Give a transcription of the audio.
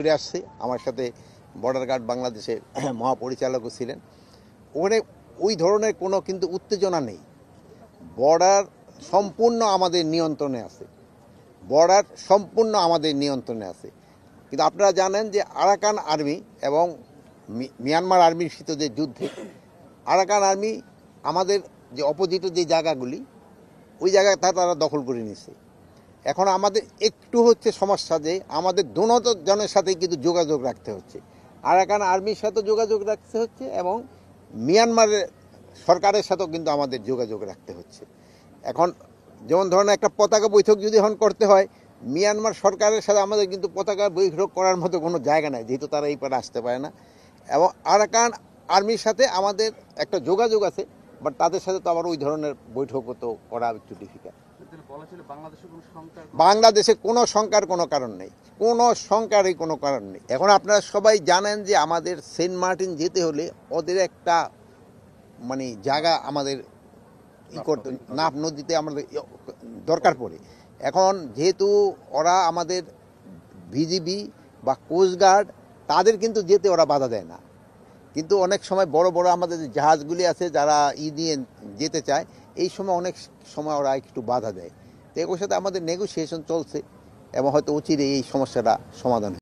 ঘুরে আসছে। আমার সাথে বর্ডার গার্ড বাংলাদেশের মহাপরিচালকও ছিলেন। ওখানে ওই ধরনের কোনো কিন্তু উত্তেজনা নেই। বর্ডার সম্পূর্ণ আমাদের নিয়ন্ত্রণে আছে। বর্ডার সম্পূর্ণ আমাদের নিয়ন্ত্রণে আছে। কিন্তু আপনারা জানেন যে আরাকান আর্মি এবং মিয়ানমার আর্মির সাথে যে যুদ্ধে আরাকান আর্মি আমাদের যে অপোজিটের যে জায়গাগুলি ওই জায়গায় তারা দখল করে নিয়েছে। এখন আমাদের একটু হচ্ছে সমস্যা যে আমাদের জনের সাথে কিন্তু যোগাযোগ রাখতে হচ্ছে। আরাকান আর্মির সাথে যোগাযোগ রাখতে হচ্ছে এবং মিয়ানমারের সরকারের সাথেও কিন্তু আমাদের যোগাযোগ রাখতে হচ্ছে। এখন যেমন ধরেন একটা পতাকা বৈঠক যদি এখন করতে হয়, মিয়ানমার সরকারের সাথে আমাদের কিন্তু পতাকা বৈঠক করার মতো কোনো জায়গা নাই, যেহেতু তারা এই পারে আসতে পারে না। এবং আরাকান আর্মির সাথে আমাদের একটা যোগাযোগ আছে, বাট তাদের সাথে তো আবার ওই ধরনের বৈঠকও তো করা একটু ডিফিকাল্ট। বাংলাদেশে কোনো শঙ্কার কোনো কারণ নেই, কোনো শঙ্কারই কোনো কারণ নেই। এখন আপনারা সবাই জানেন যে আমাদের সেন্ট মার্টিন যেতে হলে ওদের একটা মানে জায়গা আমাদের করতে নাফ নদীতে আমাদের দরকার পড়ে। এখন যেহেতু ওরা আমাদের বিজিবি বা কোস্টগার্ড তাদের কিন্তু যেতে ওরা বাধা দেয় না, কিন্তু অনেক সময় বড় বড় আমাদের যে জাহাজগুলি আছে যারা নিয়ে যেতে চায়, এই সময় অনেক সময় ওরা একটু বাধা দেয়। তো এগুলোর সাথে আমাদের নেগোসিয়েশন চলছে এবং হয়তো অচিরে এই সমস্যাটা সমাধান